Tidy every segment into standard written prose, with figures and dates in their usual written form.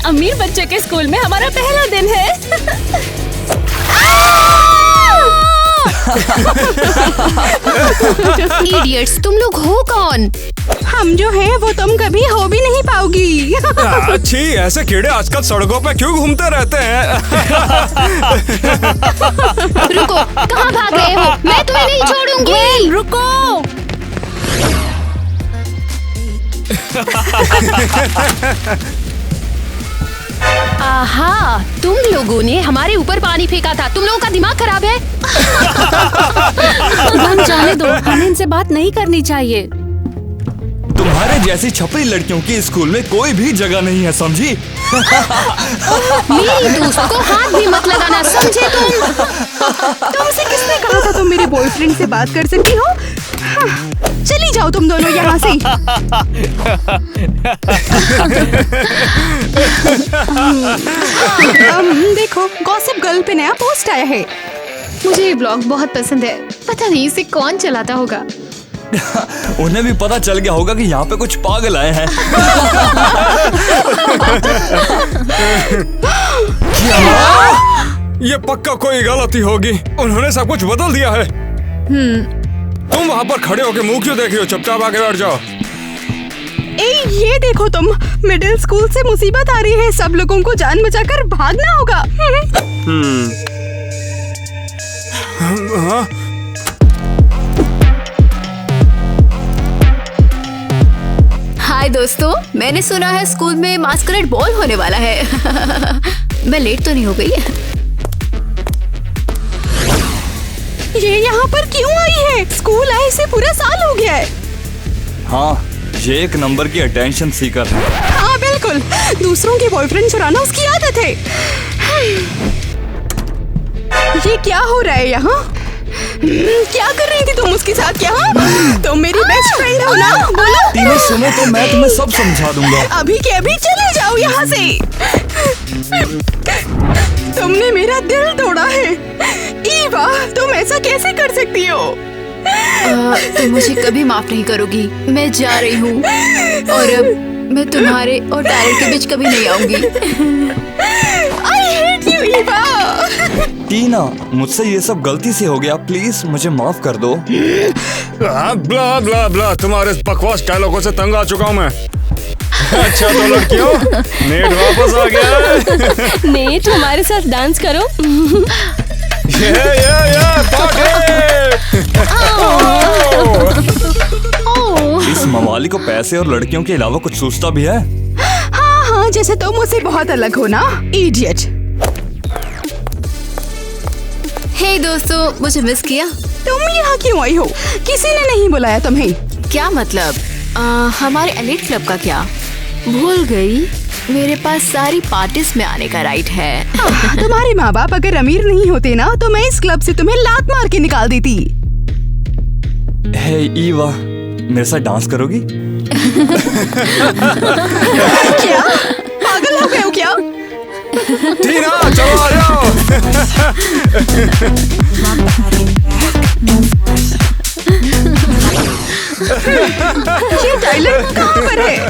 अमीर बच्चे के स्कूल में हमारा पहला दिन है। इडियट्स, तुम लोग हो कौन? हम जो हैं वो तुम कभी हो भी नहीं पाओगी। अच्छी, ऐसे कीड़े आजकल सड़कों पे क्यों घूमते रहते हैं? रुको, कहाँ भाग रहे हो? मैं तुम्हें नहीं छोड़ूंगी। रुको। आहा, तुम लोगों ने हमारे ऊपर पानी फेंका था। तुम लोगों का दिमाग खराब है। हम जाने दो, हमें इनसे बात नहीं करनी चाहिए। तुम्हारे जैसी छपरी लड़कियों की स्कूल में कोई भी जगह नहीं है, समझी? मेरी दोस्त को हाथ भी मत लगाना, समझे तुम? तुमसे किसने कहा था तुम मेरे बॉयफ्रेंड से बात कर सकती हो? चली जाओ तुम दोनों यहाँ से। देखो, गॉसिप गर्ल पे नया पोस्ट आया है। मुझे ये ब्लॉग बहुत पसंद है। पता नहीं इसे कौन चलाता होगा। उन्हें भी पता चल गया होगा कि यहाँ पे कुछ पागल आए हैं। ये पक्का कोई गलती होगी। उन्होंने सब कुछ बदल दिया है। तुम वहाँ पर खड़े होके मुंह क्यों देख रही हो? चुपचाप आके बैठ जाओ। ये देखो तुम, मिडिल स्कूल से मुसीबत आ रही है। सब लोगों को जान बचाकर भागना होगा। हाँ? हाय दोस्तों, मैंने सुना है स्कूल में मास्करेड बॉल होने वाला है। मैं लेट तो नहीं हो गई? ये यहाँ पर क्यों आई है? स्कूल आए से पूरा साल हो गया है। हाँ, ये एक नंबर की अटेंशन सीकर है। हाँ बिल्कुल, दूसरों के बॉयफ्रेंड चुराना उसकी आदत है। ये क्या हो रहा है यहाँ? क्या कर रही थी तुम उसके साथ? क्या तुम मेरी बेस्ट फ्रेंड हो ना? बोलो। टीना सुनो तो मैं तुम्हें सब समझा दूंगा। अभी के अभी चले जाओ यहाँ से। तुमने मेरा दिल तोड़ा है। ईवा, तुम ऐसा कैसे कर सकती हो? तुम मुझे कभी माफ नहीं करोगी। मैं जा रही हूँ और अब मैं तुम्हारे और टायर के बीच कभी नहीं आऊंगी। I hate you, Eva. टीना, मुझसे ये सब गलती से हो गया, प्लीज मुझे माफ कर दो। ब्ला ब्ला ब्ला, तुम्हारे बकवास डायलॉगों से तंग आ चुका हूँ मैं। अच्छा तो लड़कियों, नेट वापस आ गया। नेट, हमारे साथ डांस करो। इस मवाली को पैसे और लड़कियों के अलावा कुछ सोचता भी है? हाँ, जैसे तुम मुझसे बहुत अलग हो ना, इडियट। हे दोस्तों, मुझे मिस किया? तुम यहाँ क्यों आई हो? किसी ने नहीं बुलाया तुम्हें। क्या मतलब? हमारे एलिट क्लब का क्या? भूल गई, मेरे पास सारी पार्टीज में आने का राइट है। तुम्हारे माँ बाप अगर अमीर नहीं होते ना तो मैं इस क्लब से तुम्हें लात मार के निकाल देती। हे ईवा, मेरे साथ डांस करोगी? क्या पागल हो गए हो क्या? टीना चलो आ जाओ। ये टाइलर कहाँ पर है?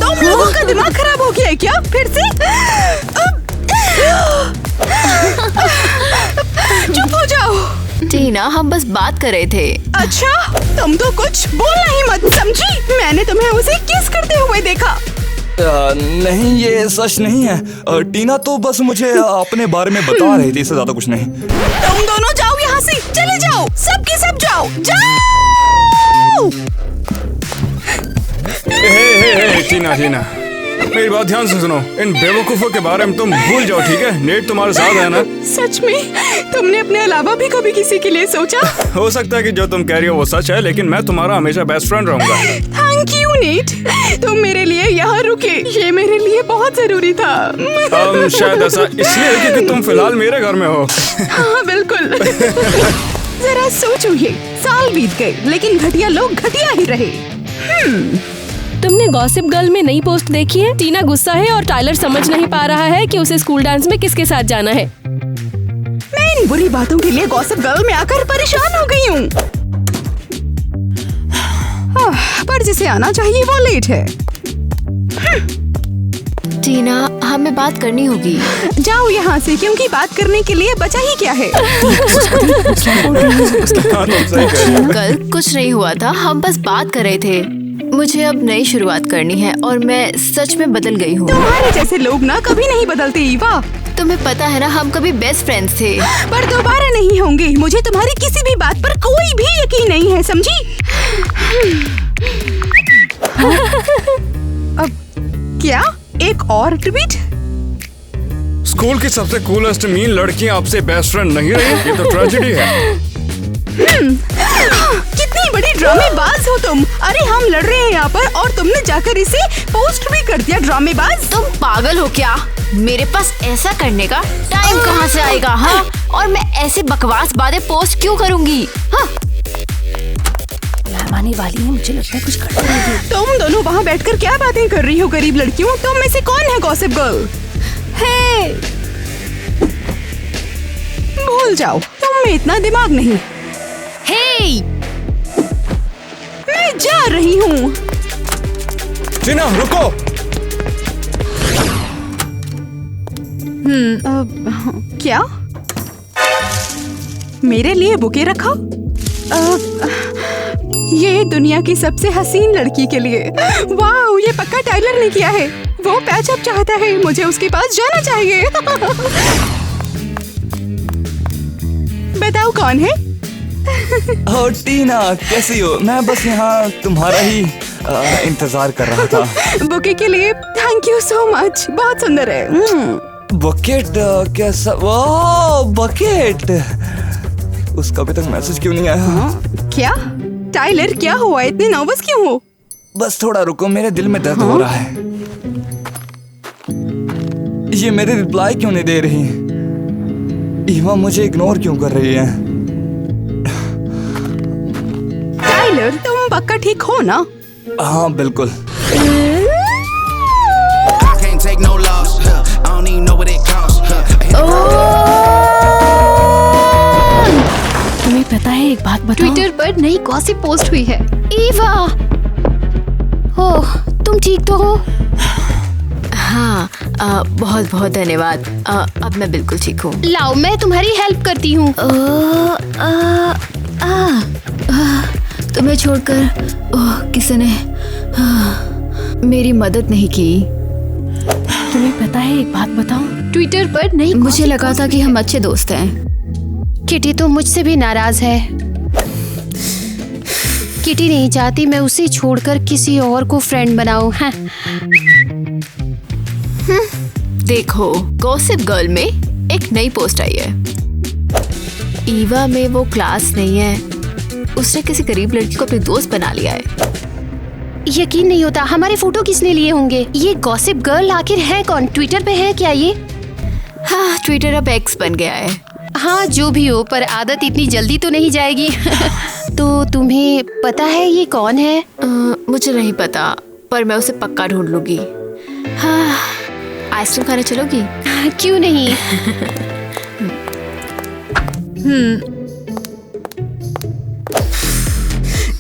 तुम लोगों का दिमाग खराब हो गया है क्या? फिर से? चुप हो जाओ। टीना, हम बस बात कर रहे थे। अच्छा, तुम तो कुछ बोलना ही मत, समझी? मैंने तुम्हें उसे किस करते हुए देखा। नहीं, ये सच नहीं है। टीना तो बस मुझे अपने बारे में बता रही थी, इससे ज्यादा कुछ नहीं। तुम दोनों जाओ यहाँ से, चले जाओ, सब के सब जाओ, जाओ। हे टीना, मेरी बात ध्यान से सुनो। इन बेवकूफों के बारे में तुम भूल जाओ, ठीक है? नेट तुम्हारे साथ है ना? सच में तुमने अपने अलावा भी कभी किसी के लिए सोचा? हो सकता है कि जो तुम कह रही हो वो सच है, लेकिन मैं तुम्हारा हमेशा बेस्ट फ्रेंड रहूंगा। थैंक यू नेट, तुम मेरे लिए यहाँ रुके, ये मेरे लिए बहुत जरूरी था। शायद ऐसा इसलिए क्योंकि तुम फिलहाल मेरे घर में हो। हाँ बिल्कुल। जरा सोचो, ये साल बीत गए लेकिन घटिया लोग घटिया ही रहे। तुमने गॉसिप गर्ल में नई पोस्ट देखी है? टीना गुस्सा है और टाइलर समझ नहीं पा रहा है कि उसे स्कूल डांस में किसके साथ जाना है। मैं इन बुरी बातों के लिए गॉसिप गर्ल में आकर परेशान हो गई हूँ। पर और जिसे आना चाहिए वो लेट है। टीना, हमें बात करनी होगी। जाओ यहाँ से, क्योंकि बात करने के लिए बचा ही क्या है। कल कुछ नहीं हुआ था, हम बस बात कर रहे थे। मुझे अब नई शुरुआत करनी है और मैं सच में बदल गई हूँ। तुम्हारे जैसे लोग ना कभी नहीं बदलते ईवा। तुम्हें पता है ना, हम कभी बेस्ट फ्रेंड्स थे। पर दोबारा नहीं होंगे। मुझे तुम्हारी किसी भी बात पर कोई भी यकीन नहीं है, समझी? अब क्या एक और ट्वीट? स्कूल की सबसे कूलेस्ट मीन लड़कियां आपसे बेस्ट फ्रेंड नहीं रही, ये तो ट्रेजेडी है। कितनी बड़ी ड्रामेबाज हो तुम। अरे हम लड़ रहे हैं यहाँ पर और तुमने जाकर इसे पोस्ट भी कर दिया। ड्रामेबाज। तुम पागल हो क्या? मेरे पास ऐसा करने का टाइम कहाँ से आएगा? हाँ, और मैं ऐसे बकवास बातें पोस्ट क्यों करूँगी? हाँ, आने वाली है, मुझे लगता है कुछ गड़बड़ है। तुम दोनों वहाँ बैठकर क्या बातें कर रही हो गरीब लड़कियों? तुम में से कौन है गॉसिप गर्ल? हे, भूल जाओ, तुम में इतना दिमाग नहीं। हे, मैं जा रही हूँ। टीना रुको। क्या? मेरे लिए बुके रखा? ये दुनिया की सबसे हसीन लड़की के लिए। वाह, ये पक्का टाइलर ने किया है। वो पैचअप चाहता है, मुझे उसके पास जाना चाहिए। बताओ कौन है? ओ टीना, कैसी हो? मैं बस यहाँ तुम्हारा ही इंतजार कर रहा था। बुके के लिए थैंक यू सो मच, बहुत सुंदर है। बकेट कैसा? वाह, बकेट। उसका अभी तक मैसेज क्यों नहीं आया? क्या टाइलर, क्या हुआ? इतने नर्वस क्यों हो? बस थोड़ा रुको, मेरे दिल में दर्द हो रहा है। ये मेरे रिप्लाई क्यों नहीं दे रही? ईवा मुझे इग्नोर क्यों कर रही है? टाइलर, तुम पक्का ठीक हो ना? हाँ बिल्कुल। तुम्हें पता है, एक बात बताओ। ट्विटर पर नई गॉसिप पोस्ट हुई है। ईवा, ओह, तुम ठीक तो हो? हाँ, बहुत बहुत धन्यवाद। अब मैं बिल्कुल ठीक हूँ। लाओ, मैं तुम्हारी हेल्प करती हूँ। तुम्हें छोड़कर किसी ने मेरी मदद नहीं की। तुम्हें पता है, एक बात बताओ। ट्विटर पर नई मुझे लगा था कि हम अच्छे दोस्त हैं। किटी तो मुझसे भी नाराज है। किटी नहीं चाहती मैं उसे छोड़कर किसी और को फ्रेंड बनाऊं। हाँ। देखो, गॉसिप गर्ल में एक नई पोस्ट आई है। ईवा में वो क्लास नहीं है, उसने किसी गरीब लड़की को अपनी दोस्त बना लिया है। यकीन नहीं होता, हमारे फोटो किसने लिए होंगे? ये गॉसिप गर्ल आखिर है कौन? ट्विटर पे है क्या ये? हाँ, ट्विटर अब एक्स बन गया है। हाँ, जो भी हो, पर आदत इतनी जल्दी तो नहीं जाएगी। तो तुम्हें पता है ये कौन है? मुझे नहीं पता, पर मैं उसे पक्का ढूंढ लूंगी। हाँ, आइसक्रीम खाने चलोगी? क्यों नहीं?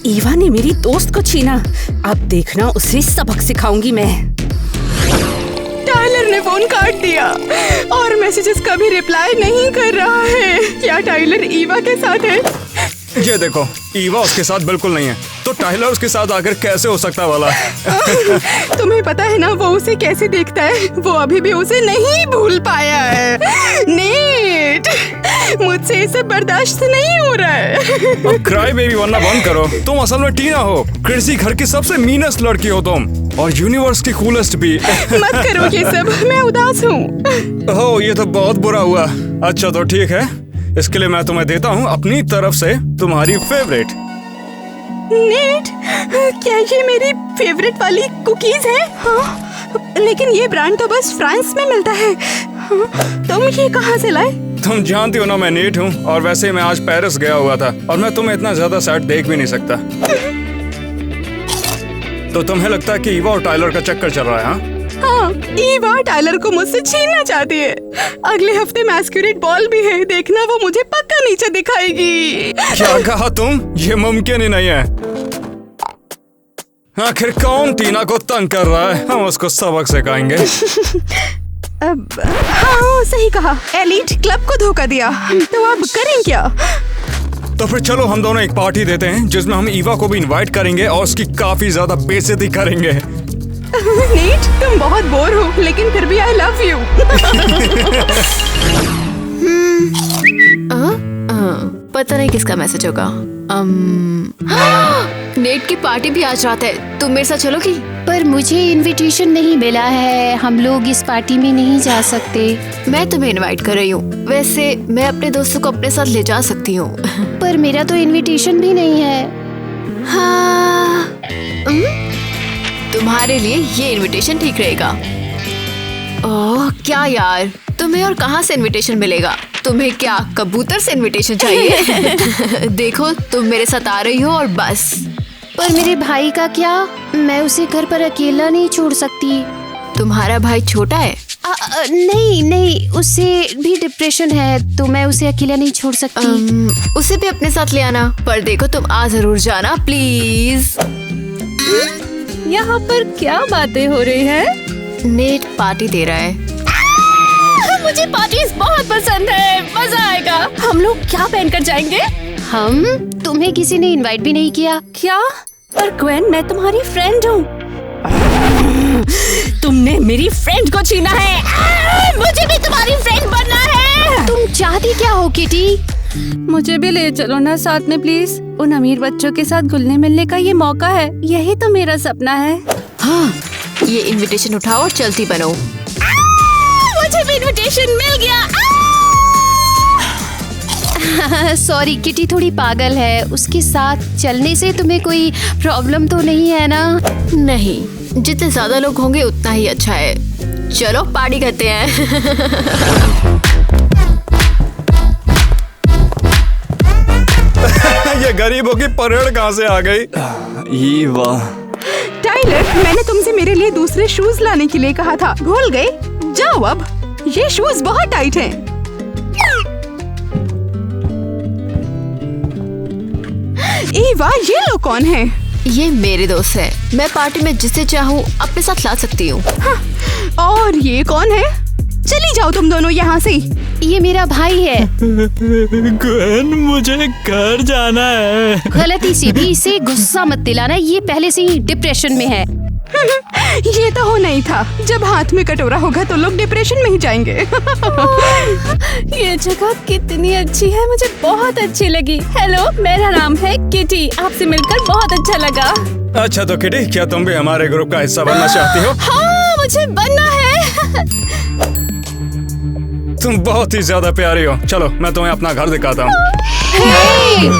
ईवा ने मेरी दोस्त को छीना। अब देखना, उसे सबक सिखाऊंगी मैं। टाइलर ने फोन काट दिया और मैसेजेस का भी रिप्लाई नहीं कर रहा है। क्या टाइलर ईवा के साथ है? ये देखो, ईवा उसके साथ बिल्कुल नहीं है, तो टाइलर उसके साथ आकर कैसे हो सकता वाला? तुम्हें पता है ना वो उसे कैसे देखता है? वो अभी भी उसे नहीं भूल पाया है। नेट, मुझसे इसे बर्दाश्त नहीं हो रहा है। अब क्राई बेबी बनना बंद करो। तुम असल में टीना हो, कृषि घर की सबसे मीनेस्ट लड़की हो तुम, और यूनिवर्स की कूलेस्ट भी। मत करो ये सब, मैं उदास हूँ। हो, ये तो बहुत बुरा हुआ। अच्छा तो ठीक है, इसके लिए मैं तुम्हें देता हूँ अपनी तरफ से तुम्हारी फेवरेट। नेट, क्या ये मेरी फेवरेट वाली कुकीज है? हाँ, लेकिन ये ब्रांड तो बस फ्रांस में मिलता है। हाँ, तुम ये कहाँ से लाए? तुम जानती हो ना मैं नेट हूँ, और वैसे मैं आज पेरिस गया हुआ था, और मैं तुम्हें इतना ज्यादा सैड देख भी नहीं सकता। तो तुम्हें लगता है कि ईवा और टाइलर का चक्कर चल रहा है? हाँ, हाँ, ईवा टाइलर को मुझसे छीनना चाहती है। अगले हफ्ते मैस्कुरेट बॉल भी है, देखना वो मुझे पक्का नीचे दिखाएगी। क्या कहा तुम? ये मुमकिन ही नहीं है। आखिर कौन टीना को तंग कर रहा है? हम उसको सबक सिखाएंगे। हाँ सही कहा, एलीट क्लब को धोखा दिया, तो अब करें क्या? तो फिर चलो हम दोनों एक पार्टी देते हैं जिसमें हम ईवा को भी इनवाइट करेंगे और उसकी काफी ज्यादा बेइज्जती करेंगे। नीट, तुम बहुत बोर हो, लेकिन फिर भी आई लव यू। पता नहीं किसका मैसेज होगा। नेट की पार्टी भी आज रात है, तुम मेरे साथ चलोगी? पर मुझे इनविटेशन नहीं मिला है, हम लोग इस पार्टी में नहीं जा सकते। मैं तुम्हें इनवाइट कर रही हूँ। वैसे मैं अपने दोस्तों को अपने साथ ले जा सकती हूँ। पर मेरा तो इनविटेशन भी नहीं है। हाँ, तुम्हारे लिए ये इनविटेशन ठीक रहेगा। ओह क्या यार, तुम्हें और कहाँ से इनविटेशन मिलेगा? तुम्हें क्या कबूतर से इनविटेशन चाहिए? देखो तुम मेरे साथ आ रही हो और बस। पर मेरे भाई का क्या? मैं उसे घर पर अकेला नहीं छोड़ सकती। तुम्हारा भाई छोटा है? नहीं, उसे भी डिप्रेशन है, तो मैं उसे अकेला नहीं छोड़ सकती। उसे भी अपने साथ ले आना। पर देखो तुम आ जरूर जाना प्लीज। यहाँ पर क्या बातें हो रही है? नेट पार्टी दे रहा है। मुझे पार्टीज बहुत पसंद है, मजा आएगा। हम लोग क्या पहनकर जाएंगे? हम? तुम्हें किसी ने इनवाइट भी नहीं किया। क्या? पर ग्वेन, मैं तुम्हारी फ्रेंड हूँ। तुमने मेरी फ्रेंड को छीना है। मुझे भी तुम्हारी फ्रेंड बनना है। तुम चाहती क्या हो किटी? मुझे भी ले चलो ना साथ में प्लीज। उन अमीर बच्चों के साथ घुलने मिलने का ये मौका है, यही तो मेरा सपना है। हाँ, ये इनविटेशन उठाओ और चलती बनो। मुझे भी इनविटेशन मिल गया। सॉरी, किटी थोड़ी पागल है। उसके साथ चलने से तुम्हें कोई प्रॉब्लम तो नहीं है ना? नहीं, जितने ज्यादा लोग होंगे उतना ही अच्छा है। चलो पार्टी करते हैं। ये गरीबों की परेड कहाँ से आ गई? ईवा, टाइलर, मैंने तुमसे मेरे लिए दूसरे शूज लाने के लिए कहा था, भूल गए? जाओ अब, ये शूज बहुत टाइट हैं। ईवा, ये लोग कौन हैं? ये मेरे दोस्त हैं। मैं पार्टी में जिसे चाहूँ अपने साथ ला सकती हूँ। और ये कौन है? चली जाओ तुम दोनों यहाँ से। ये मेरा भाई है। ग्वेन, मुझे घर जाना है। गलती से भी इसे गुस्सा मत दिलाना, ये पहले से ही डिप्रेशन में है। ये तो होना ही था। जब हाथ में कटोरा होगा तो लोग डिप्रेशन में ही जाएंगे। ये जगह कितनी अच्छी है, मुझे बहुत अच्छी लगी। हेलो, मेरा नाम है किटी, आपसे मिलकर बहुत अच्छा लगा। अच्छा तो किटी, क्या तुम भी हमारे ग्रुप का हिस्सा बनना चाहती हो? हाँ, मुझे बनना है। तुम बहुत ही ज्यादा प्यारी हो। चलो मैं तुम्हें अपना घर दिखाता हूँ।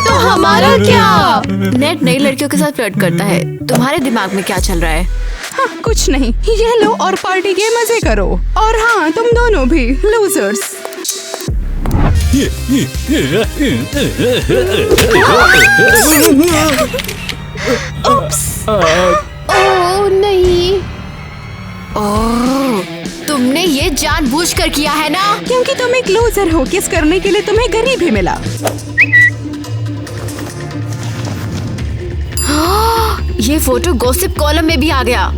तो हमारा क्या? नेट नई लड़कियों के साथ फ्लर्ट करता है। तुम्हारे दिमाग में क्या चल रहा है? हाँ, कुछ नहीं, ये लो और पार्टी के मजे करो। और हाँ, तुम दोनों भी लूजर्स। ओह नहीं। ओह, तुमने ये जानबूझकर किया है ना? क्योंकि तुम एक लूजर हो, किस करने के लिए तुम्हें गरीब ही मिला। ये फोटो गॉसिप कॉलम में भी आ गया।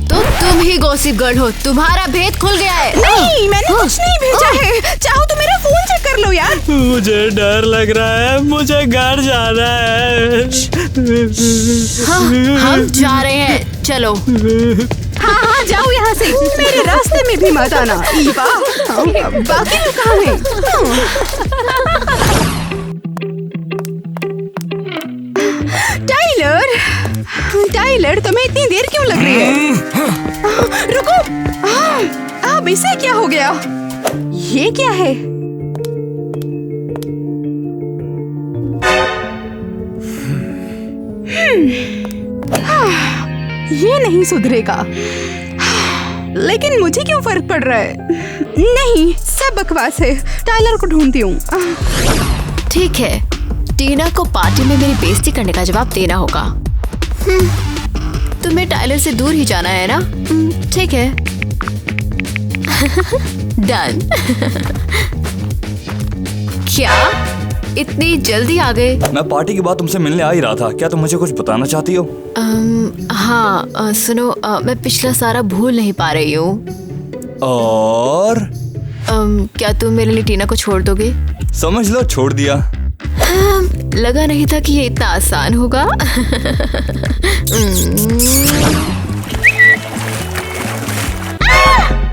तो तुम ही गॉसिप गर्ल हो, तुम्हारा भेद खुल गया है। नहीं, मैंने कुछ नहीं भेजा है। चाहो तो मेरा फोन चेक कर लो यार। मुझे डर लग रहा है, मुझे घर जाना है। हाँ, हम जा रहे हैं, चलो। हाँ हाँ, जाओ यहाँ से। मेरे रास्ते में भी मत आना। ईवा, बाकी लोग कहाँ हैं? टाइलर, तुम्हें इतनी देर क्यों लग रही है? रुको, अब इसे क्या हो गया? ये क्या है? ये नहीं सुधरेगा। लेकिन मुझे क्यों फर्क पड़ रहा है? नहीं, सब बकवास है। टाइलर को ढूंढती हूँ। ठीक है, टीना को पार्टी में मेरी बेइज्जती करने का जवाब देना होगा। तुम्हें टाइलर से दूर ही जाना है ना? ठीक है। डन। क्या इतनी जल्दी आ गए? मैं पार्टी के बाद तुमसे मिलने आ ही रहा था। क्या तुम मुझे कुछ बताना चाहती हो? हाँ सुनो, मैं पिछला सारा भूल नहीं पा रही हूँ। और क्या तुम मेरे लिए टीना को छोड़ दोगे? समझ लो छोड़ दिया। लगा नहीं था कि ये इतना आसान होगा।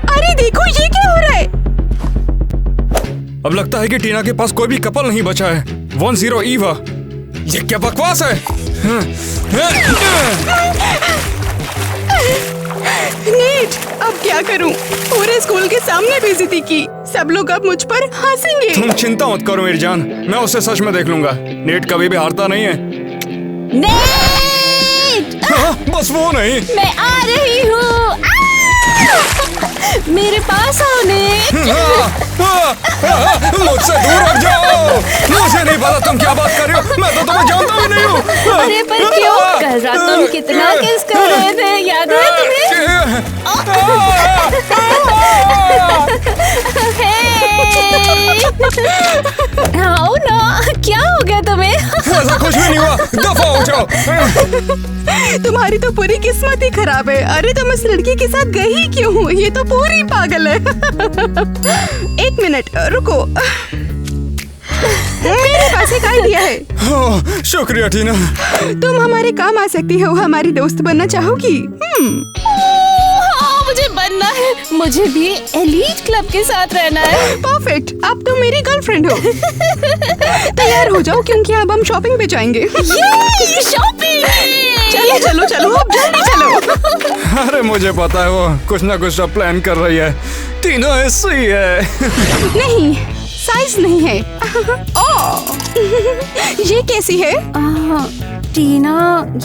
अरे देखो ये क्या हो रहा है? अब लगता है कि टीना के पास कोई भी कपल नहीं बचा है। 10 ईवा, ये क्या बकवास है? नेट, अब क्या करूं? पूरे स्कूल के सामने बेइज्जती की। सब लोग अब मुझ पर हंसेंगे। तुम चिंता मत करो मेरी जान, मैं उसे सच में देख लूंगा। नेट कभी भी हारता नहीं है। नेट! बस वो नहीं। मैं आ रही हूँ। मेरे पास आओ नेट। मुझसे दूर हट जाओ। मुझे नहीं पता तुम क्या बात कर रही हो, मैं तो तुम्हें जानता भी नहीं हूँ। अरे पर क्यों? कल रात तुम कितना किस कर रहे थे, याद है तुम्हें? आओ ना, क्या हो गया तुम्हें? ऐसा कुछ भी नहीं हुआ, दफा हो जाओ। तुम्हारी तो पूरी किस्मत ही खराब है। अरे तुम इस लड़की के साथ गई क्यों? ये तो पूरी पागल है। एक मिनट रुको, मेरे पास एक आइडिया है। शुक्रिया टीना। तुम हमारे काम आ सकती हो। हमारी दोस्त बनना चाहोगी? हाँ, मुझे बनना है। मुझे भी एलीट क्लब के साथ रहना है। परफेक्ट, अब तुम मेरी गर्लफ्रेंड हो। तैयार हो जाओ क्योंकि अब हम शॉपिंग पे जाएंगे। शॉपिंग! चलो चलो चलो, अब जल्दी चलो। अरे मुझे पता है वो कुछ ना कुछ प्लान कर रही है। टीना ऐसी है। नहीं, साइज नहीं है। ओह, ये कैसी है? टीना,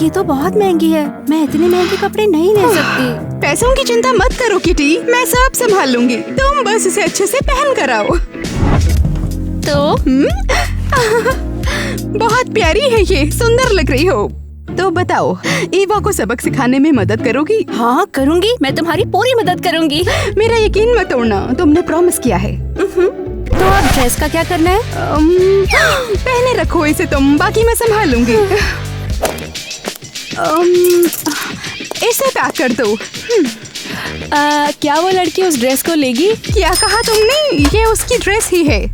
ये तो बहुत महंगी है। मैं इतने महंगे कपड़े नहीं ले सकती। पैसों की चिंता मत करो किटी, मैं सब संभाल लूंगी। तुम बस इसे अच्छे से पहन कर आओ। तो बहुत प्यारी है ये, सुंदर लग रही हो। तो बताओ, ईवा को सबक सिखाने में मदद करोगी? हाँ करूँगी, मैं तुम्हारी पूरी मदद करूँगी। मेरा यकीन मत तोड़ना, तुमने प्रॉमिस किया है। तो अब ड्रेस का क्या करना है? पहने रखो इसे तुम, बाकी मैं संभाल लूंगी। इसे पैक कर दो। क्या वो लड़की उस ड्रेस को लेगी? क्या कहा तुमने? ये उसकी ड्रेस ही है।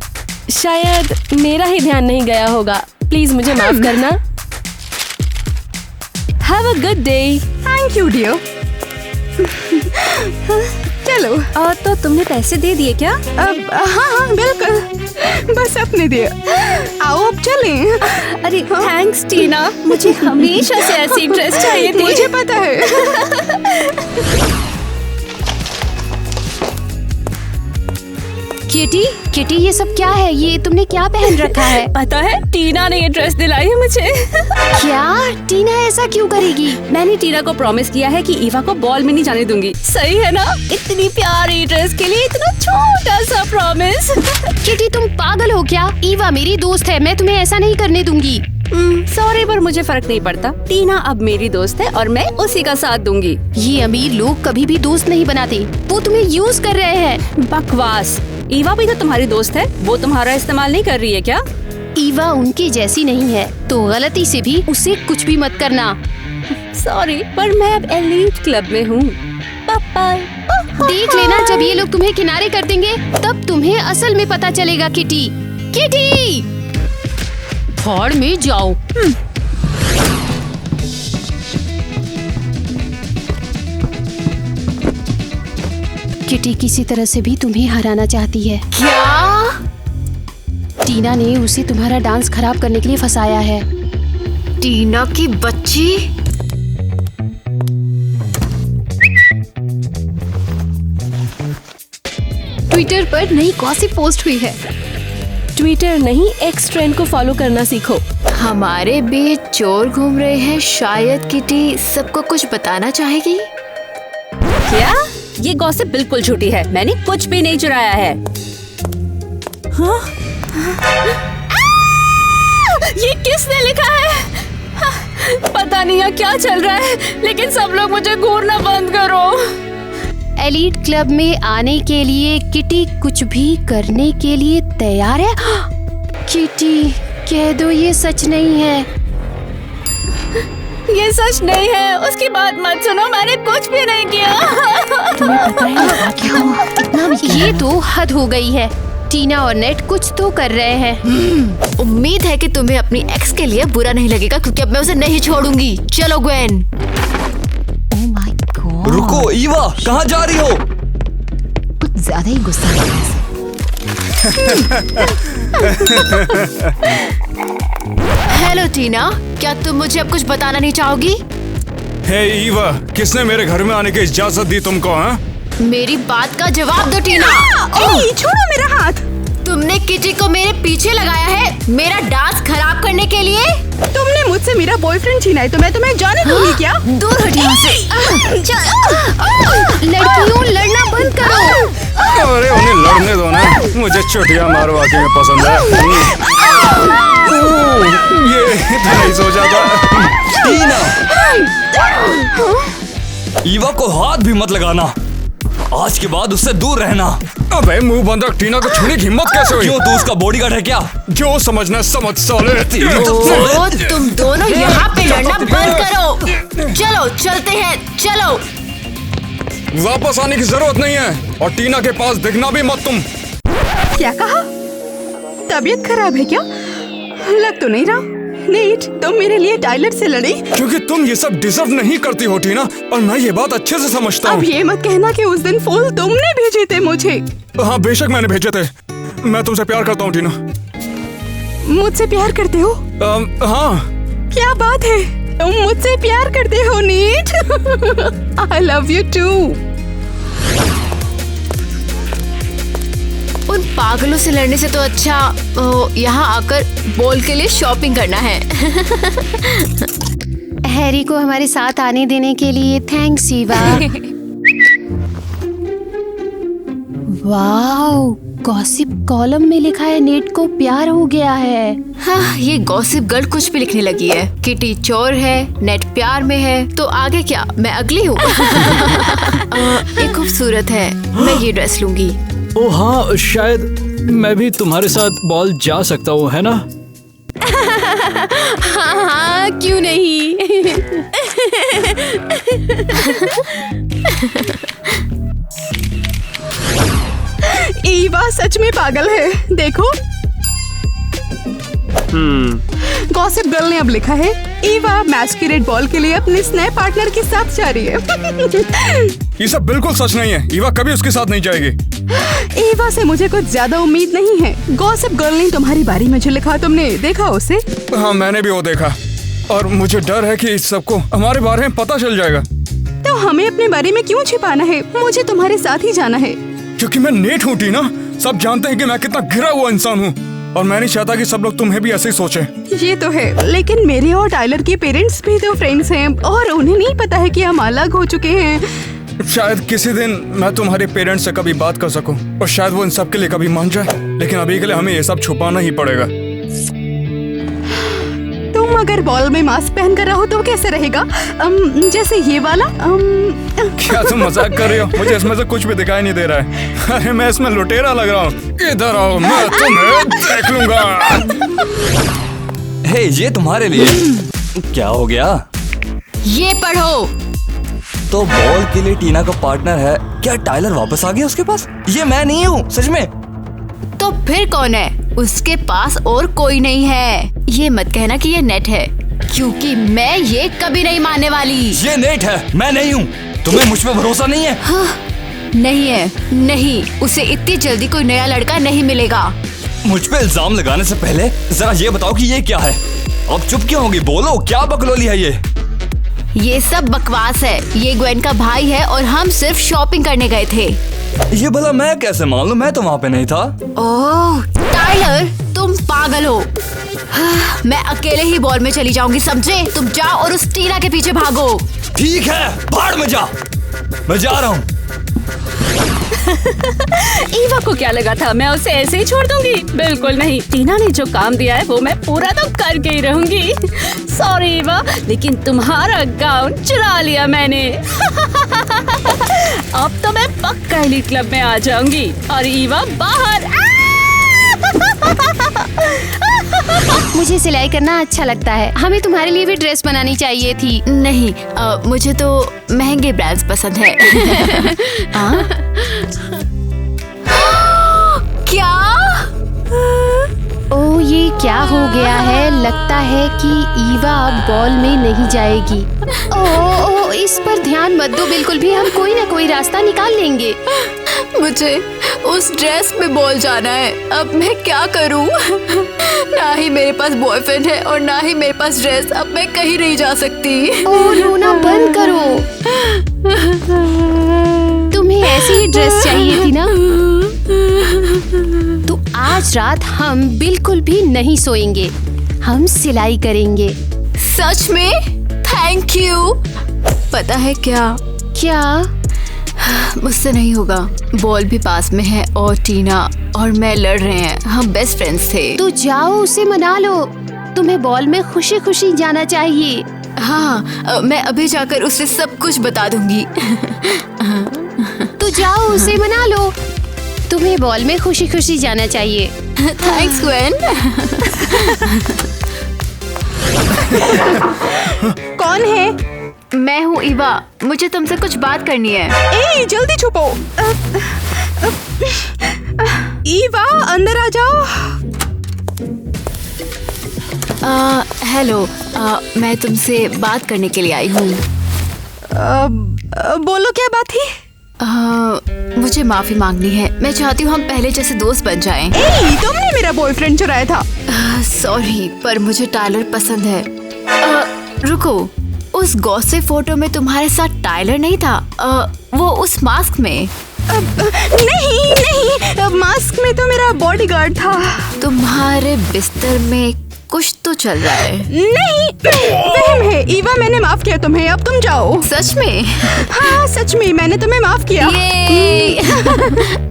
शायद मेरा ही ध्यान नहीं गया होगा। प्लीज मुझे माफ करना। Have a good day. Thank you dear. चलो। तो तुमने पैसे दे दिए क्या? अब हाँ बिल्कुल, बस अपने दिए। आओ अब चलें। अरे थैंक्स टीना, मुझे हमेशा से ऐसी ड्रेस चाहिए थी। मुझे पता है। किटी ये सब क्या है? ये तुमने क्या पहन रखा है? पता है, टीना ने ये ड्रेस दिलाई है मुझे। क्या? टीना ऐसा क्यों करेगी? मैंने टीना को प्रॉमिस किया है कि ईवा को बॉल में नहीं जाने दूंगी। सही है ना? इतनी प्यारी ड्रेस के लिए इतना छोटा सा प्रॉमिस। किटी तुम पागल हो क्या? ईवा मेरी दोस्त है, मैं तुम्हें ऐसा नहीं करने दूंगी। सॉरी पर मुझे फर्क नहीं पड़ता। टीना अब मेरी दोस्त है और मैं उसी का साथ दूंगी। ये अमीर लोग कभी भी दोस्त नहीं बनाते, वो तुम्हें यूज कर रहे हैं। बकवास। ईवा भी तो तुम्हारी दोस्त है, वो तुम्हारा इस्तेमाल नहीं कर रही है क्या? ईवा उनकी जैसी नहीं है, तो गलती से भी उसे कुछ भी मत करना। सॉरी पर मैं अब एलीट क्लब में हूँ। देख लेना, जब ये लोग तुम्हें किनारे कर देंगे तब तुम्हें असल में पता चलेगा। किटी भाड़ में जाओ। किटी किसी तरह से भी तुम्हें हराना चाहती है। क्या? टीना ने उसे तुम्हारा डांस खराब करने के लिए फंसाया है। टीना की बच्ची। ट्विटर पर नई गॉसिप पोस्ट हुई है। ट्विटर नहीं, एक्स ट्रेंड को फॉलो करना सीखो। हमारे बीच चोर घूम रहे हैं, शायद किटी सबको कुछ बताना चाहेगी। क्या? ये गॉसिप बिल्कुल झूठी है, मैंने कुछ भी नहीं चुराया है। हाँ? ये किसने लिखा है? पता नहीं है क्या चल रहा है, लेकिन सब लोग मुझे घूरना बंद करो। एलीट क्लब में आने के लिए किटी कुछ भी करने के लिए तैयार है। किटी कह दो ये सच नहीं है। ये सच नहीं है। उसकी बात मत सुनो, मैंने कुछ भी नहीं किया। तुम्हें पता है कितना ये तो हद हो गई है। टीना और नेट कुछ तो कर रहे हैं। उम्मीद है कि तुम्हें अपनी एक्स के लिए बुरा नहीं लगेगा, क्योंकि अब मैं उसे नहीं छोड़ूंगी। चलो ग्वेन। ओह माय गॉड, रुको ईवा, कहाँ जा रही हो? कुछ ज्यादा ही गुस्सा है। हेलो टीना, क्या तुम मुझे अब कुछ बताना नहीं चाहोगी? हे ईवा, किसने मेरे घर में आने की इजाजत दी तुमको? हाँ, मेरी बात का जवाब दो टीना। ए, छोड़ो मेरा हाथ। तुमने किटी को मेरे पीछे लगाया है मेरा डांस खराब करने के लिए। तुमने मुझसे मेरा बॉयफ्रेंड छीना है तो मैं तुम्हें जाने दूंगी क्या? दूर हटिए मुझसे। लड़कियों, लड़ना बंद करो। अरे उन्हें लड़ने दो ना, मुझे चुटिया मारवाती में पसंद है। ये इतना नहीं सोचा था। टीना, ईवा को हाथ भी मत लगाना। आज के बाद उससे दूर रहना। अबे मुंह बंद रख, टीना को छूने की हिम्मत कैसे हुई? क्यों, तू उसका बॉडीगार्ड है क्या? जो समझना समझ साले। ओ, तुम दोनों यहाँ पे लड़ना बंद करो। चलो चलते हैं, चलो। वापस आने की जरूरत नहीं है, और टीना के पास दिखना भी मत तुम। क्या कहा? तबीयत खराब है क्या? लग तो नहीं रहा। नेट, तुम मेरे लिए टाइलर से लड़ी? क्योंकि तुम ये सब डिजर्व नहीं करती हो टीना, और मैं ये बात अच्छे से समझता अब हूँ। ये मत कहना कि उस दिन फूल तुमने भेजे थे मुझे। हाँ बेशक मैंने भेजे थे। मैं तुमसे प्यार करता हूँ टीना। मुझसे प्यार करते हो? हाँ। क्या बात है, तुम मुझसे प्यार करते हो नेट। I love you too. उन पागलों से लड़ने से तो अच्छा यहाँ आकर बॉल के लिए शॉपिंग करना है। हैरी को हमारे साथ आने देने के लिए thanks Eva. Wow, gossip column में लिखा है नेट को प्यार हो गया है। हाँ, ये गॉसिप गर्ल कुछ भी लिखने लगी है। किटी चोर है, नेट प्यार में है, तो आगे क्या, मैं अगली हूँ। ये खूबसूरत है, मैं ये ड्रेस लूंगी। ओ हाँ, शायद मैं भी तुम्हारे साथ बॉल जा सकता हूँ, है ना? हाँ, क्यों नहीं। ईवा सच में पागल है, देखो। गॉसिप गर्ल ने अब लिखा है, ईवा मैस्करेड बॉल के लिए अपने स्नैप पार्टनर के साथ जा रही है। ये सब बिल्कुल सच नहीं है। ईवा कभी उसके साथ नहीं जाएगी। ईवा से मुझे कुछ ज्यादा उम्मीद नहीं है। गॉसिप गर्ल ने तुम्हारी बारे में जो लिखा, तुमने देखा उसे? हाँ मैंने भी वो देखा, और मुझे डर है कि इस सबको हमारे बारे में पता चल जाएगा। तो हमें अपने बारे में क्यों छिपाना है? मुझे तुम्हारे साथ ही जाना है। क्योंकि मैं नेट हूँ टीना, सब जानते हैं कि मैं कितना गिरा हुआ इंसान हूँ, और मैं नहीं चाहता कि सब लोग तुम्हें भी ऐसे ही सोचें। ये तो है, लेकिन मेरे और टाइलर के पेरेंट्स भी तो फ्रेंड्स हैं, और उन्हें नहीं पता है कि हम अलग हो चुके हैं। शायद किसी दिन मैं तुम्हारे पेरेंट्स से कभी बात कर सकूं, और शायद वो इन सब के लिए कभी मान जाए, लेकिन अभी के लिए हमें ये सब छुपाना ही पड़ेगा। तुम अगर बॉल में मास्क पहन कर रहो तो कैसे रहेगा? जैसे ये वाला। क्या तुम मजाक कर रही हो? मुझे इसमें से कुछ भी दिखाई नहीं दे रहा है। अरे मैं इसमें लुटेरा लग रहा हूँ। इधर आओ, मैं तुम्हें देख लूंगा। हे, ये तुम्हारे लिए। क्या हो गया? ये पढ़ो। तो बॉल के लिए टीना का पार्टनर है। क्या टाइलर वापस आ गया उसके पास? ये मैं नहीं हूँ, सच में। तो फिर कौन है? उसके पास और कोई नहीं है। ये मत कहना कि ये नेट है, क्योंकि मैं ये कभी नहीं मानने वाली। ये नेट है, मैं नहीं हूँ। तुम्हें मुझ पे भरोसा नहीं है? हाँ, नहीं है, नहीं। उसे इतनी जल्दी कोई नया लड़का नहीं मिलेगा। मुझ पे इल्जाम लगाने से पहले जरा ये बताओ कि ये क्या है? अब चुप क्यों होगी? बोलो, क्या बकलोली है ये? ये सब बकवास है। ये ग्वेन का भाई है, और हम सिर्फ शॉपिंग करने गए थे। ये भला मैं कैसे मान लूं? मैं तो वहाँ पे नहीं था। ओह टाइलर, तुम पागल हो। हाँ, मैं अकेले ही बॉल में चली जाऊंगी, समझे? तुम जाओ और उस टीना के पीछे भागो। ठीक है, भाड़ में जा। मैं जा रहा हूँ। ईवा को क्या लगा था मैं उसे ऐसे ही छोड़ दूंगी? बिल्कुल नहीं। टीना ने जो काम दिया है वो मैं पूरा तो करके ही रहूंगी। सॉरी ईवा, लेकिन तुम्हारा गाउन चुरा लिया मैंने। अब तो मैं पक्का एलीट क्लब में आ जाऊंगी, और ईवा बाहर। मुझे सिलाई करना अच्छा लगता है। हमें तुम्हारे लिए भी ड्रेस बनानी चाहिए थी। नहीं, मुझे तो महंगे ब्रांड्स पसंद है। क्या? ओ, ये क्या हो गया है? लगता है कि ईवा अब बॉल में नहीं जाएगी। ओ, इस पर ध्यान मत दो बिल्कुल भी। हम कोई ना कोई रास्ता निकाल लेंगे। मुझे उस ड्रेस में बॉल जाना है। अब मैं क्या करूं? ना ही मेरे पास बॉयफ्रेंड है और ना ही मेरे पास ड्रेस। अब मैं कहीं नहीं जा सकती। ओ, रोना बंद करो। तुम्हें ऐसी ही ड्रेस चाहिए थी ना? तो आज रात हम बिल्कुल भी नहीं सोएंगे। हम सिलाई करेंगे। सच में? Thank you. पता है क्या? क्या? मुझसे नहीं होगा। बॉल भी पास में है और टीना और मैं लड़ रहे हैं। हम बेस्ट फ्रेंड्स थे। तो जाओ, उसे मना लो। तुम्हें बॉल में खुशी खुशी जाना चाहिए। हाँ, मैं अभी जाकर उसे सब कुछ बता दूंगी। तो जाओ, उसे मना लो। तुम्हें बॉल में खुशी खुशी जाना चाहिए। Thanks Gwen. कौन है? मैं हूँ ईवा। मुझे तुमसे कुछ बात करनी है। ए, जल्दी छुपो। ईवा, अंदर आ जाओ। हेलो, मैं तुमसे बात करने के लिए आई हूँ। बोलो, क्या बात थी? मुझे माफी मांगनी है। मैं चाहती हूँ हम पहले जैसे दोस्त बन जाएं। ए, तुमने मेरा बॉयफ्रेंड चुराया था। सॉरी, पर मुझे टायलर पसंद है। रुको, उस गॉसिप फोटो में तुम्हारे साथ टायलर नहीं था? वो उस मास्क में? नहीं, मास्क में तो मेरा बॉडीगार्ड था। तुम्हारे बिस्तर में कुछ तो चल रहा है। नहीं, वहम है। ईवा, मैंने माफ किया तुम्हें। अब तुम जाओ। सच में? हाँ, सच में मैंने तुम्हें माफ किया। ये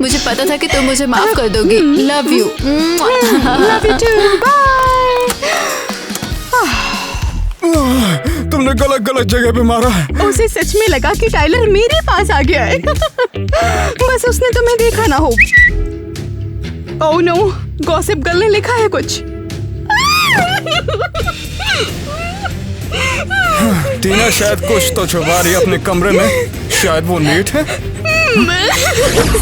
मुझे पता था कि तुम मुझे माफ कर दोगी। Love you. Love you too. Bye. तुमने गलत जगह पे मारा है। उसे सच में लगा कि टाइलर मेरे पास आ गया है। बस उसने तुम्हें देखा ना हो। ओह नो, गॉसिप गर्ल ने लिखा है कुछ। टीना शायद कुछ तो छुपा रही है अपने कमरे में। शायद वो नीट है।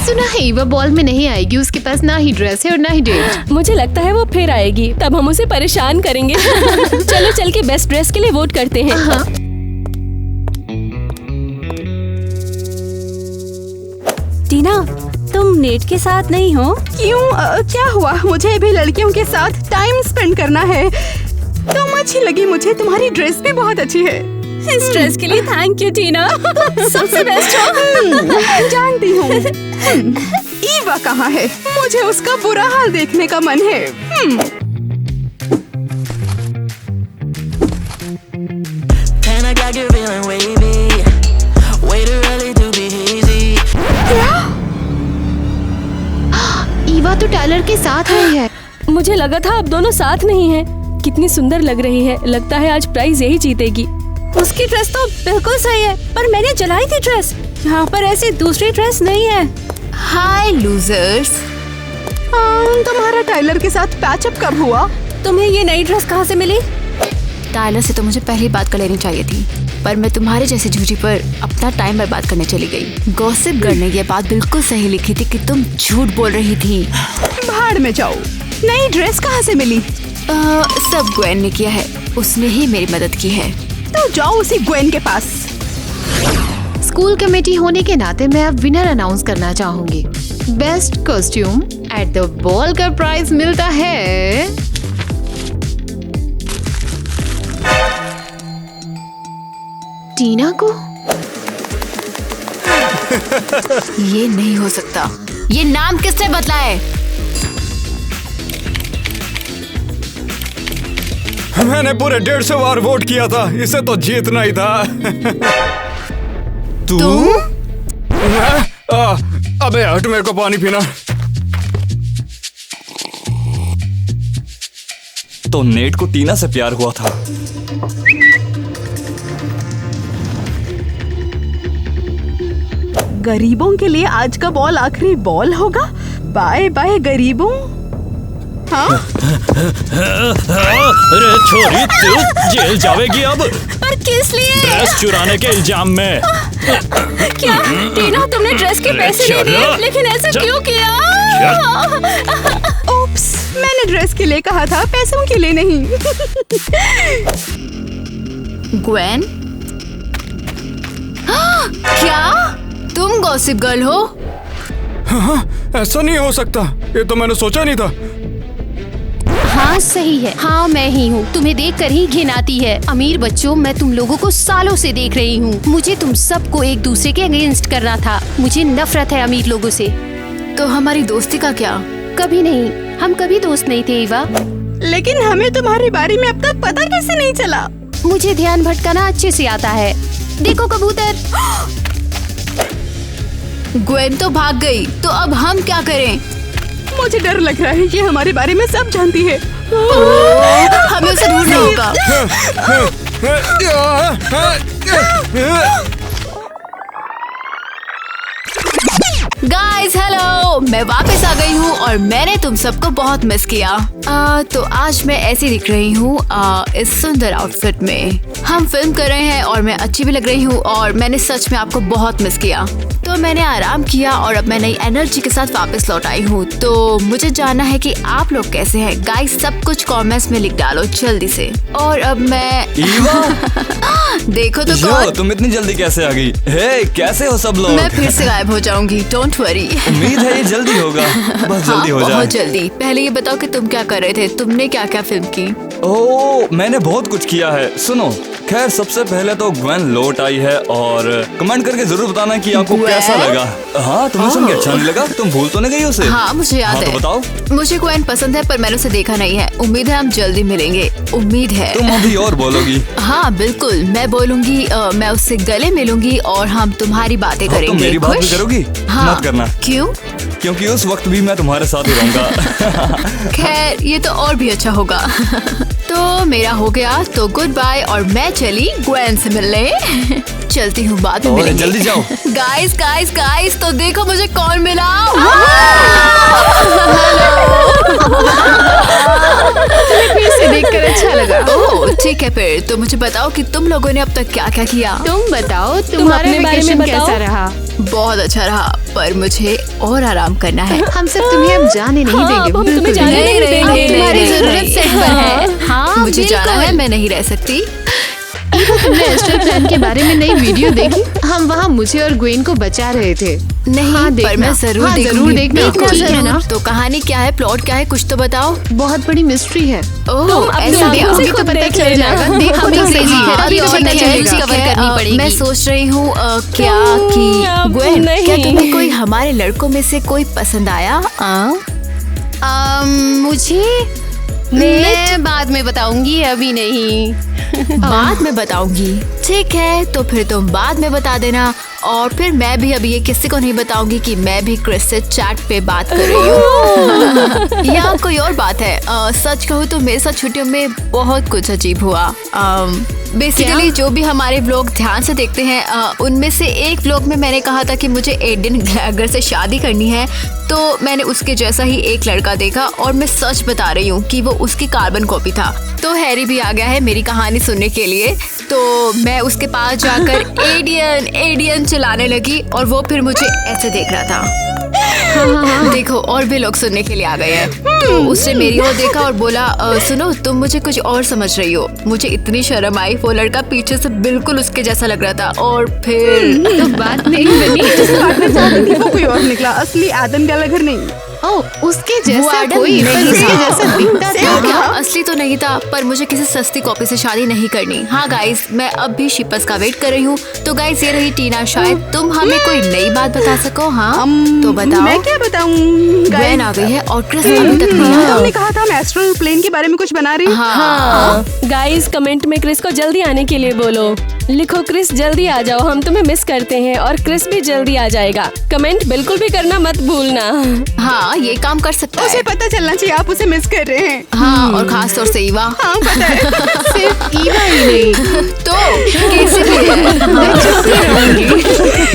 सुना है ईवा बॉल में नहीं आएगी। उसके पास ना ही ड्रेस है और ना ही डेट। मुझे लगता है वो फिर आएगी, तब हम उसे परेशान करेंगे। चलो चल के बेस्ट ड्रेस के लिए वोट करते हैं। हाँ। टीना, तुम नेट के साथ नहीं हो? क्यों? क्या हुआ? मुझे भी लड़कियों के साथ टाइम स्पेंड करना है। तुम अच्छी लगी मुझे। तुम्हारी ड्रेस भी बहुत अच्छी है। इस ड्रेस के लिए थैंक यू टीना। सबसे बेस्ट हो। जानती हूँ। ईवा कहाँ है? मुझे उसका बुरा हाल देखने का मन है। ईवा तो टायलर के साथ आई है। मुझे लगा था अब दोनों साथ नहीं हैं। कितनी सुंदर लग रही है। लगता है आज प्राइज यही जीतेगी। उसकी ड्रेस तो बिल्कुल सही है, पर मैंने जलाई थी ड्रेस। यहाँ पर ऐसी दूसरी ड्रेस नहीं है। हाय लूजर्स। तुम्हारा टाइलर के साथ पैचअप कब हुआ? तुम्हें ये नई ड्रेस कहाँ से मिली? टायलर से तो मुझे पहली बात कर लेनी चाहिए थी, पर मैं तुम्हारे जैसे झूठी पर अपना टाइम बर्बाद करने चली गई। गॉसिप गर्ल ने ये बात बिल्कुल सही लिखी थी कि तुम झूठ बोल रही थी। भाड़ में जाओ। नई ड्रेस कहाँ से मिली? सब ग्वेन ने किया है। उसने ही मेरी मदद की है। तो जाओ उसी ग्वेन के पास। स्कूल कमेटी होने के नाते मैं अब विनर अनाउंस करना चाहूंगी। Best costume at the ball का प्राइज मिलता है टीना को। ये नहीं हो सकता। ये नाम किसने बदला है? मैंने पूरे 150 बार वोट किया था। इसे तो जीतना ही था। तू? अबे हट, मेरे को पानी पीना। तो नेट को टीना से प्यार हुआ था। गरीबों के लिए आज का बॉल आखिरी बॉल होगा। बाय बाय गरीबों। हाँ अरे छोरी, तू जेल जावेगी अब पर किस लिए? ड्रेस चुराने के इल्जाम में। क्या टीना, तुमने ड्रेस के पैसे नहीं दिए, लेकिन ऐसा क्यों किया? ओप्स, मैंने ड्रेस के लिए कहा था, पैसों के लिए नहीं। ग्वेन, क्या तुम गॉसिप गर्ल हो? ऐसा नहीं हो सकता, ये तो मैंने सोचा नहीं था। हाँ सही है, हाँ मैं ही हूँ। तुम्हें देखकर ही घिन आती है। अमीर बच्चों, मैं तुम लोगों को सालों से देख रही हूँ। मुझे तुम सबको एक दूसरे के अगेंस्ट करना था। मुझे नफरत है अमीर लोगों से। तो हमारी दोस्ती का क्या? कभी नहीं, हम कभी दोस्त नहीं थे ईवा। लेकिन हमें तुम्हारे बारे में अब तक पता कैसे नहीं चला? मुझे ध्यान भटकाना अच्छे से आता है। देखो कबूतर। ग्वेन तो भाग गई, तो अब हम क्या करें? मुझे डर लग रहा है, ये हमारे बारे में सब जानती है। हमें उसे ढूंढना होगा। गाइस हेलो, मैं वापस आ गई हूँ और मैंने तुम सबको बहुत मिस किया। तो आज मैं ऐसी दिख रही हूँ इस सुंदर आउटफिट में। हम फिल्म कर रहे हैं और मैं अच्छी भी लग रही हूँ और मैंने सच में आपको बहुत मिस किया। तो मैंने आराम किया और अब मैं नई एनर्जी के साथ वापस लौट आई हूँ। तो मुझे जानना है कि आप लोग कैसे हैं। गाइस सब कुछ कमेंट्स में लिख डालो जल्दी से। और अब मैं देखो तो यो, तुम इतनी जल्दी कैसे आ गई? हे, कैसे हो सब लोग? मैं फिर से गायब हो जाऊंगी, डोंट वरी। उम्मीद है ये जल्दी होगा, बस जल्दी हो जाए। बहुत जल्दी। पहले ये बताओ कि तुम क्या कर रहे थे, तुमने क्या क्या फिल्म की? ओह, मैंने बहुत कुछ किया है। सुनो, खैर सबसे पहले तो ग्वेन लौट आई है और कमेंट करके जरूर बताना कि आपको कैसा लगा। हाँ, तुम्हें सुन के अच्छा नहीं लगा? तुम भूल तो नहीं गई उसे? हाँ मुझे याद हाँ, है। तो बताओ। मुझे ग्वेन पसंद है पर मैंने उसे देखा नहीं है। उम्मीद है हम जल्दी मिलेंगे, उम्मीद है। तुम अभी और बोलोगी? हाँ बिल्कुल, मैं बोलूंगी। मैं उससे गले मिलूंगी और हम तुम्हारी बातें हाँ, करेंगे। तुम मेरी बात भी खुश? करोगी? हाँ। मत करना, क्यों? क्योंकि उस वक्त भी मैं तुम्हारे साथ ही रहूंगा। खैर ये तो और भी अच्छा होगा। तो मेरा हो गया, तो गुड बाय। और मैं चली ग्वेन से मिलने। चलती हूँ, बाद में और मिलेंगे। जल्दी जाओ। गाइस गाइस गाइस, तो देखो मुझे कौन मिला। फिर से देखकर अच्छा लगा। ओह ठीक है, फिर तो मुझे बताओ कि तुम लोगों ने अब तक क्या क्या किया। तुम बताओ, तुम्हारा अपने बारे में वेकेशन बताओ। कैसा रहा? बहुत अच्छा रहा, पर मुझे और आराम करना है। हम सब तुम्हें अब जाने नहीं हाँ, देंगे। अब हम बिल्कुल तुम्हें जाने नहीं अब देंगे। तुम्हारी नहीं, जरूरत नहीं। सेट पर है। हाँ मुझे जाना बिल्कुल। है, मैं नहीं रह सकती। तुमने एस्ट्रल प्लान के बारे में नई वीडियो देखी? हम वहाँ मुझे और ग्वेन को बचा रहे थे। नहीं हाँ, पर देखना। मैं जरूर हाँ, देखूंगी। जरूर देखना। बिल्कुल ठीक है जरूर। ना? तो कहानी क्या है, प्लॉट क्या है, कुछ तो बताओ। बहुत बड़ी मिस्ट्री है। ओह अपनी ऐसा आंखों क्या? से अभी तो खुद पता देख चल लेना। जाएगा। देखो अभी तो से सही ही है। अभी अभी तो और पता नहीं चलेगा। डिस्कवर क्या? करनी पड़ेगी। मैं सोच रही हूँ क्या कि अब ग्वेन, नहीं। क्या तुम्हें कोई हमारे लड़कों में से कोई पसंद आया? मुझे मैं बाद में बताऊंगी, अभी नहीं। बाद में बताऊंगी। ठीक है, तो फिर तुम बाद में बता देना। और फिर मैं भी अभी ये किसी को नहीं बताऊंगी कि मैं भी क्रिस से चैट पे बात कर रही हूँ। यहाँ कोई और बात है। सच कहूँ तो मेरे साथ छुट्टियों में बहुत कुछ अजीब हुआ। बेसिकली जो भी हमारे व्लॉग ध्यान से देखते हैं, उनमें से एक व्लॉग में मैंने कहा था कि मुझे एडन ग्लेगर से शादी करनी है। तो मैंने उसके जैसा ही एक लड़का देखा और मैं सच बता रही हूँ कि वो उसकी कार्बन कॉपी था। तो हैरी भी आ गया है मेरी कहानी सुनने के लिए। तो मैं उसके पास जाकर एडियन एडियन चिल्लाने लगी और वो फिर मुझे ऐसे देख रहा था। देखो और भी लोग सुनने के लिए आ गए हैं। तो उसने मेरी ओर देखा और बोला, सुनो तुम मुझे कुछ और समझ रही हो। मुझे इतनी शर्म आई। वो लड़का पीछे से बिल्कुल उसके जैसा लग रहा था। और फिर तो बात नहीं बनी। चाहती थी वो कोई और निकला, असली एडन गैलेगर नहीं। उसके वो जैसा एडम कोई, नहीं पर उसके था। जैसा दिखता क्या था। असली तो नहीं था, पर मुझे किसी सस्ती कॉपी से शादी नहीं करनी। हाँ गाइस, मैं अब भी शिपस का वेट कर रही हूँ। तो गाइस ये रही टीना। शायद तुम हमें कोई नई बात बता सको। हाँ तो बताओ। मैं क्या बताऊँ? ग्वेन आ गई है और क्रिस अभी तक नहीं आया। तुमने कहा था मैं एस्ट्रल प्लेन के बारे में कुछ बना रही हूँ। हाँ गाइस कमेंट में क्रिस को जल्दी आने के लिए बोलो। लिखो क्रिस जल्दी आ जाओ, हम तुम्हें मिस करते हैं। और क्रिस भी जल्दी आ जाएगा। कमेंट बिल्कुल भी करना मत भूलना। हाँ ये काम कर सकता उसे है। पता चलना चाहिए आप उसे मिस कर रहे हैं। हाँ और खास तौर से ईवा। हाँ पता है। सिर्फ ईवा ही नहीं। तो कैसे भी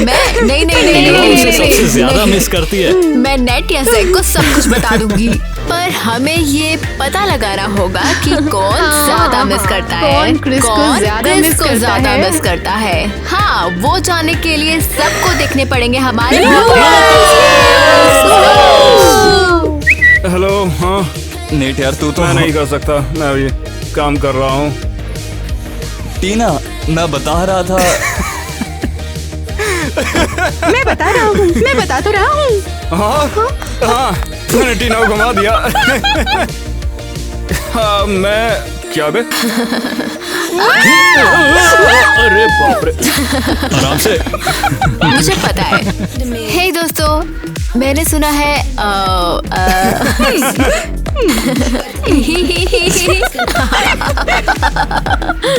मैं नहीं नहीं नहीं नहीं, उसे सबसे ज्यादा नहीं। मिस करती है। मैं नेट या जैक को सब कुछ बता दूंगी, पर हमें ये पता लगाना होगा कि कौन ज्यादा मिस करता है, कौन क्रिस को कौन ज्यादा क्रिस मिस को करता ज्यादा है। मिस करता है। हाँ, वो जानने के लिए सबको देखने पड़ेंगे हमारे हेलो। हाँ, नेट यार तू तो मैं नहीं कर सकता, मैं अभी काम कर रहा हूँ। टीना, मैं बता रहा था। मैं बता रहा हूँ, मैं बता तो रहा हूँ। हाँ हाँ, मैंने टीना को घुमा दिया। हाँ, मैं क्या बे? अरे बाप रे, आराम से। मुझे पता है। हे दोस्तों, मैंने सुना है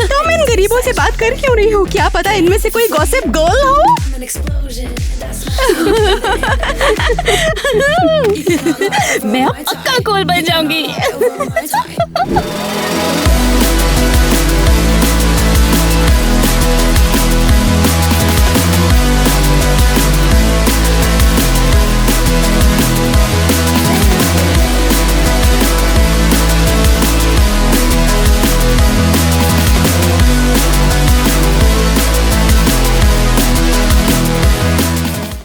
तुम इन गरीबों से बात कर क्यों रही हो? क्या पता इनमें से कोई गॉसिप गर्ल हो। मैं अब पक्का कूल बन जाऊंगी।